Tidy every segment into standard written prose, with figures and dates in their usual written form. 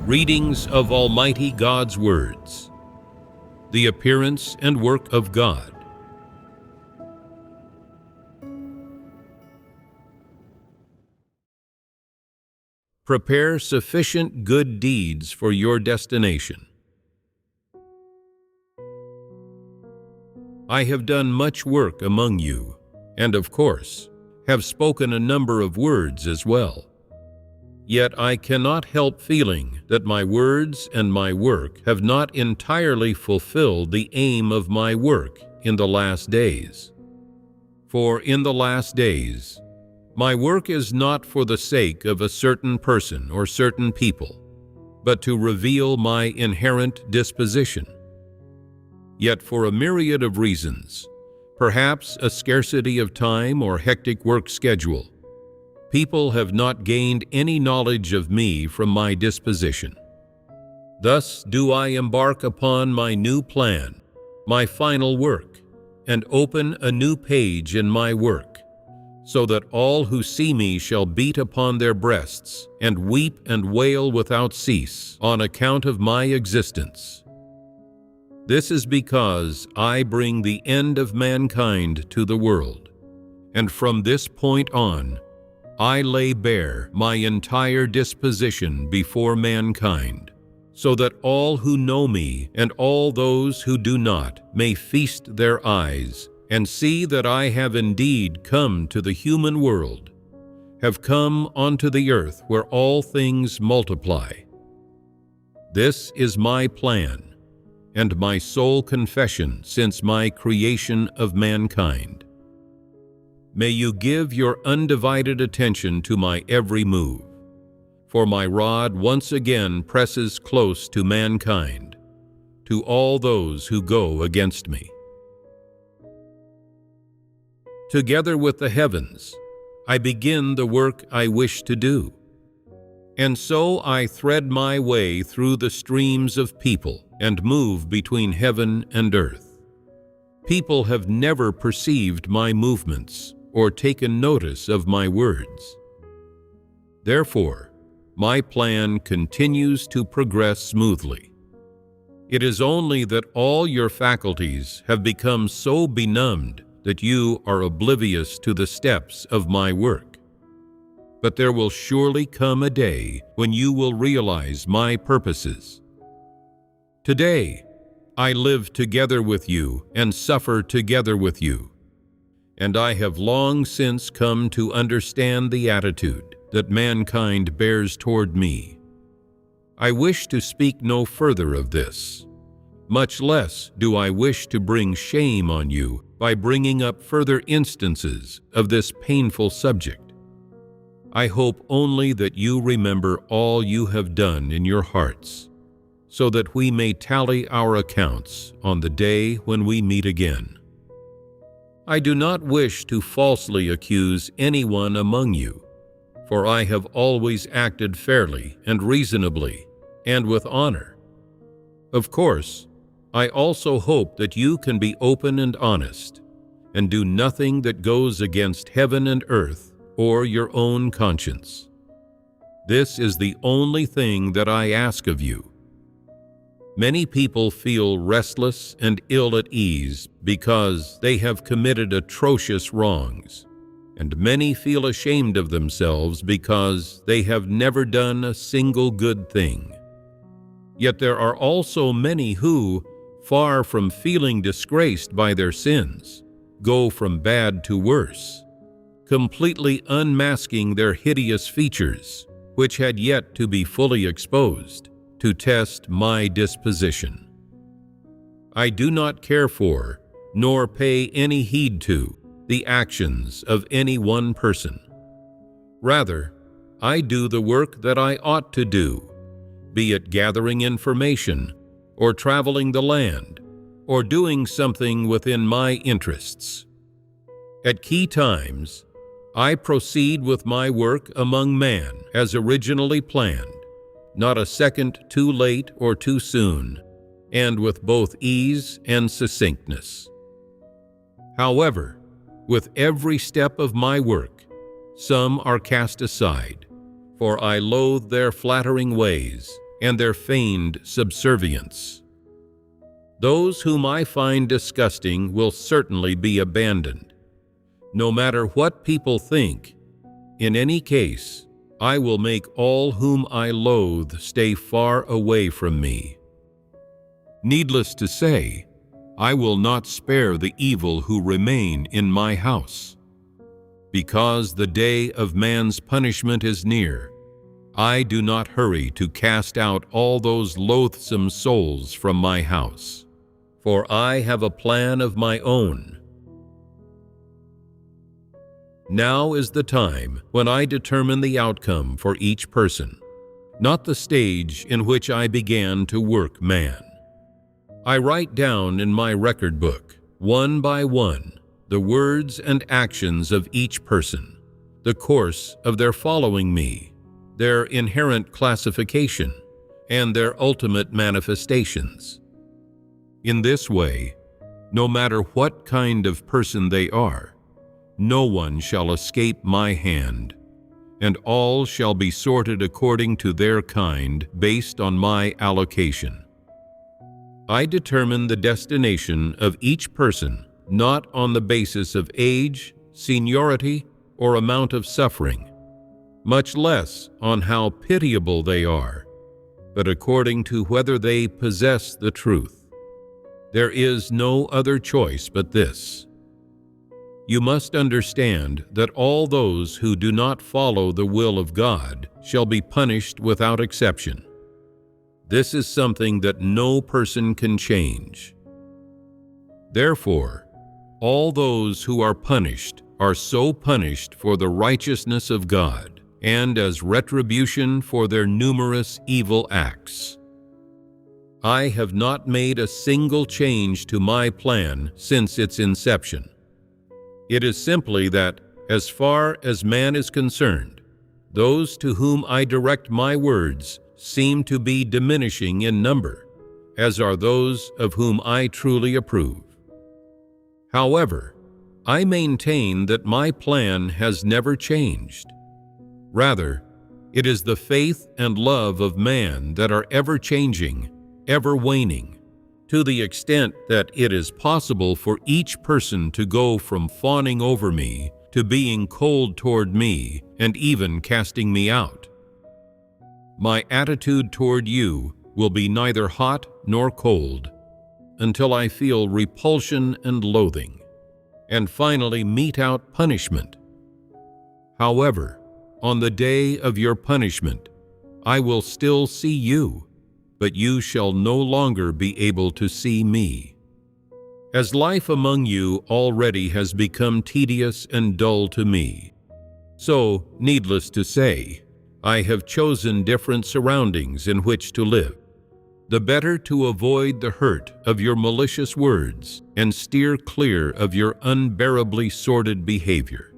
Readings of Almighty God's words. The appearance and work of God. Prepare sufficient good deeds for your destination. I have done much work among you, and of course, have spoken a number of words as well. Yet I cannot help feeling that my words and my work have not entirely fulfilled the aim of my work in the last days. For in the last days, my work is not for the sake of a certain person or certain people, but to reveal my inherent disposition. Yet for a myriad of reasons, perhaps a scarcity of time or hectic work schedule, people have not gained any knowledge of me from my disposition. Thus do I embark upon my new plan, my final work, and open a new page in my work, so that all who see me shall beat upon their breasts and weep and wail without cease on account of my existence. This is because I bring the end of mankind to the world, and from this point on, I lay bare my entire disposition before mankind, so that all who know me and all those who do not may feast their eyes and see that I have indeed come to the human world, have come onto the earth where all things multiply. This is my plan and my sole confession since my creation of mankind. May you give your undivided attention to my every move, for my rod once again presses close to mankind, to all those who go against me. Together with the heavens, I begin the work I wish to do, and so I thread my way through the streams of people and move between heaven and earth. People have never perceived my movements or taken notice of my words. Therefore, my plan continues to progress smoothly. It is only that all your faculties have become so benumbed that you are oblivious to the steps of my work. But there will surely come a day when you will realize my purposes. Today, I live together with you and suffer together with you, and I have long since come to understand the attitude that mankind bears toward me. I wish to speak no further of this. Much less do I wish to bring shame on you by bringing up further instances of this painful subject. I hope only that you remember all you have done in your hearts, so that we may tally our accounts on the day when we meet again. I do not wish to falsely accuse anyone among you, for I have always acted fairly and reasonably and with honor. Of course, I also hope that you can be open and honest, and do nothing that goes against heaven and earth or your own conscience. This is the only thing that I ask of you. Many people feel restless and ill at ease because they have committed atrocious wrongs, and many feel ashamed of themselves because they have never done a single good thing. Yet there are also many who, far from feeling disgraced by their sins, go from bad to worse, completely unmasking their hideous features, which had yet to be fully exposed, to test my disposition. I do not care for, nor pay any heed to, the actions of any one person. Rather, I do the work that I ought to do, be it gathering information, or traveling the land, or doing something within my interests. At key times, I proceed with my work among man as originally planned, not a second too late or too soon, and with both ease and succinctness. However, with every step of my work, some are cast aside, for I loathe their flattering ways and their feigned subservience. Those whom I find disgusting will certainly be abandoned. No matter what people think, in any case, I will make all whom I loathe stay far away from me. Needless to say, I will not spare the evil who remain in my house. Because the day of man's punishment is near, I do not hurry to cast out all those loathsome souls from my house, for I have a plan of my own. Now is the time when I determine the outcome for each person, not the stage in which I began to work man. I write down in my record book, one by one, the words and actions of each person, the course of their following me, their inherent classification, and their ultimate manifestations. In this way, no matter what kind of person they are, no one shall escape my hand, and all shall be sorted according to their kind based on my allocation. I determine the destination of each person not on the basis of age, seniority, or amount of suffering, much less on how pitiable they are, but according to whether they possess the truth. There is no other choice but this. You must understand that all those who do not follow the will of God shall be punished without exception. This is something that no person can change. Therefore, all those who are punished are so punished for the righteousness of God and as retribution for their numerous evil acts. I have not made a single change to my plan since its inception. It is simply that, as far as man is concerned, those to whom I direct my words seem to be diminishing in number, as are those of whom I truly approve. However, I maintain that my plan has never changed. Rather, it is the faith and love of man that are ever changing, ever waning, to the extent that it is possible for each person to go from fawning over me to being cold toward me and even casting me out. My attitude toward you will be neither hot nor cold until I feel repulsion and loathing, and finally mete out punishment. However, on the day of your punishment, I will still see you, but you shall no longer be able to see me. As life among you already has become tedious and dull to me, so, needless to say, I have chosen different surroundings in which to live, the better to avoid the hurt of your malicious words and steer clear of your unbearably sordid behavior,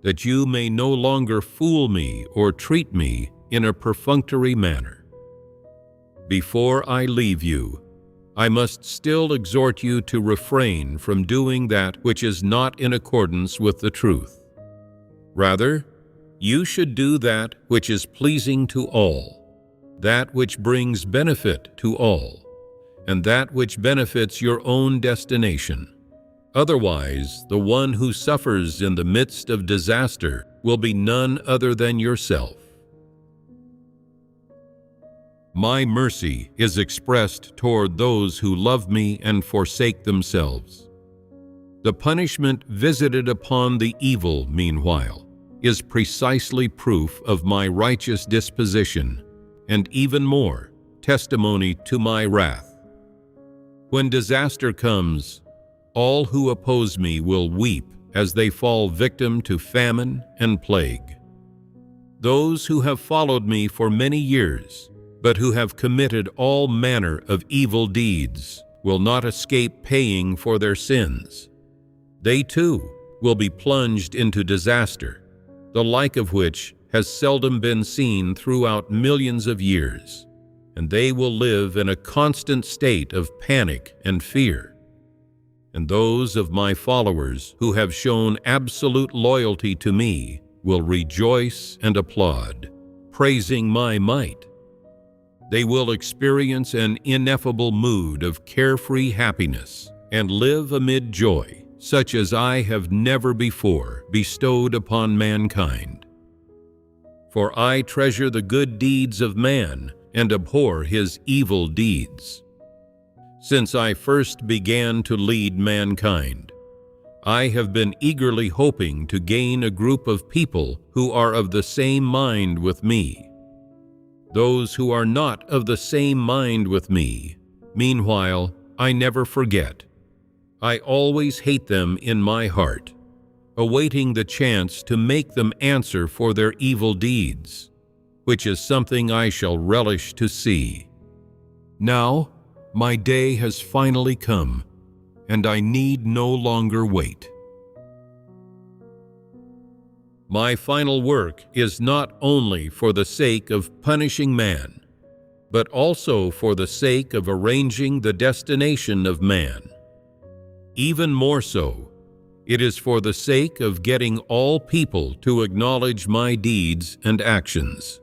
that you may no longer fool me or treat me in a perfunctory manner. Before I leave you, I must still exhort you to refrain from doing that which is not in accordance with the truth. Rather, you should do that which is pleasing to all, that which brings benefit to all, and that which benefits your own destination. Otherwise, the one who suffers in the midst of disaster will be none other than yourself. My mercy is expressed toward those who love me and forsake themselves. The punishment visited upon the evil, meanwhile, is precisely proof of my righteous disposition, and even more, testimony to my wrath. When disaster comes, all who oppose me will weep as they fall victim to famine and plague. Those who have followed me for many years, but who have committed all manner of evil deeds, will not escape paying for their sins. They too will be plunged into disaster, the like of which has seldom been seen throughout millions of years, and they will live in a constant state of panic and fear. And those of my followers who have shown absolute loyalty to me will rejoice and applaud, praising my might. They will experience an ineffable mood of carefree happiness and live amid joy, such as I have never before bestowed upon mankind. For I treasure the good deeds of man and abhor his evil deeds. Since I first began to lead mankind, I have been eagerly hoping to gain a group of people who are of the same mind with me. Those who are not of the same mind with me, meanwhile, I never forget. I always hate them in my heart, awaiting the chance to make them answer for their evil deeds, which is something I shall relish to see. Now, my day has finally come, and I need no longer wait. My final work is not only for the sake of punishing man, but also for the sake of arranging the destination of man. Even more so, it is for the sake of getting all people to acknowledge my deeds and actions.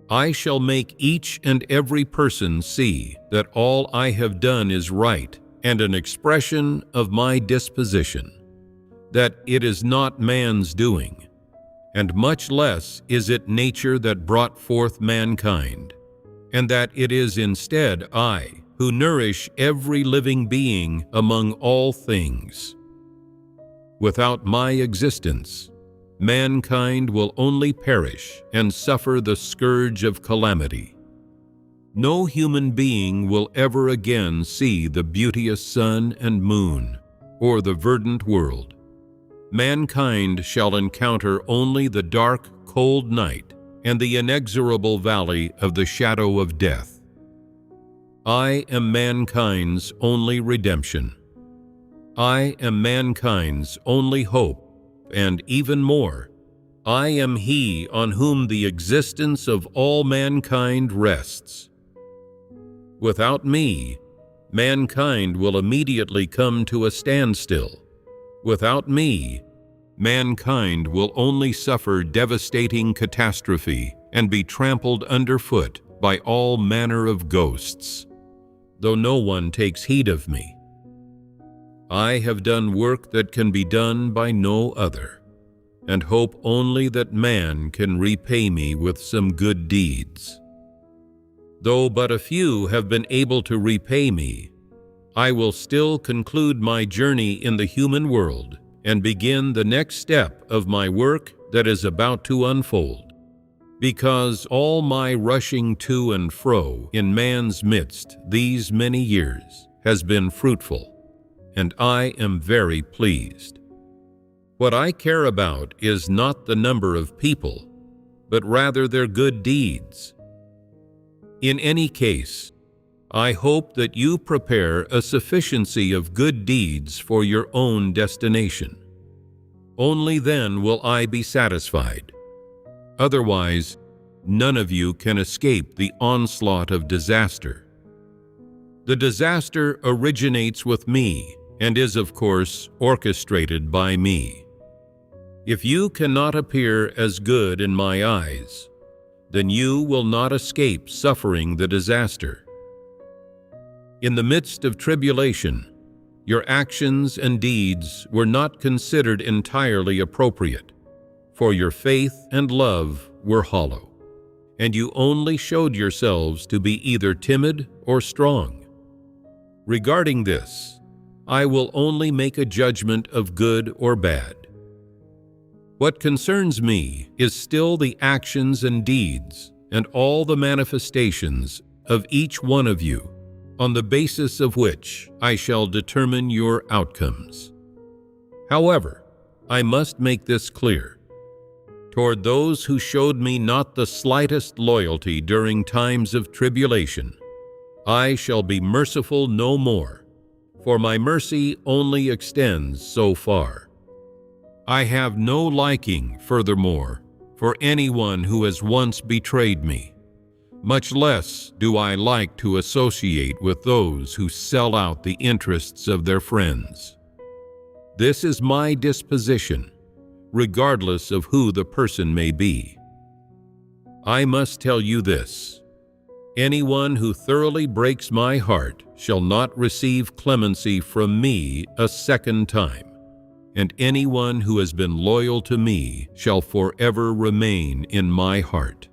I shall make each and every person see that all I have done is right and an expression of my disposition, that it is not man's doing, and much less is it nature that brought forth mankind, and that it is instead I who nourish every living being among all things. Without my existence, mankind will only perish and suffer the scourge of calamity. No human being will ever again see the beauteous sun and moon, or the verdant world. Mankind shall encounter only the dark, cold night and the inexorable valley of the shadow of death. I am mankind's only redemption. I am mankind's only hope, and even more, I am he on whom the existence of all mankind rests. Without me, mankind will immediately come to a standstill. Without me, mankind will only suffer devastating catastrophe and be trampled underfoot by all manner of ghosts, though no one takes heed of me. I have done work that can be done by no other, and hope only that man can repay me with some good deeds. Though but a few have been able to repay me, I will still conclude my journey in the human world and begin the next step of my work that is about to unfold, because all my rushing to and fro in man's midst these many years has been fruitful, and I am very pleased. What I care about is not the number of people, but rather their good deeds. In any case, I hope that you prepare a sufficiency of good deeds for your own destination. Only then will I be satisfied. Otherwise, none of you can escape the onslaught of disaster. The disaster originates with me and is, of course, orchestrated by me. If you cannot appear as good in my eyes, then you will not escape suffering the disaster. In the midst of tribulation, your actions and deeds were not considered entirely appropriate, for your faith and love were hollow, and you only showed yourselves to be either timid or strong. Regarding this, I will only make a judgment of good or bad. What concerns me is still the actions and deeds and all the manifestations of each one of you, on the basis of which I shall determine your outcomes. However, I must make this clear. Toward those who showed me not the slightest loyalty during times of tribulation, I shall be merciful no more, for my mercy only extends so far. I have no liking, furthermore, for anyone who has once betrayed me. Much less do I like to associate with those who sell out the interests of their friends. This is my disposition, regardless of who the person may be. I must tell you this: Anyone who thoroughly breaks my heart shall not receive clemency from me a second time, and anyone who has been loyal to me shall forever remain in my heart.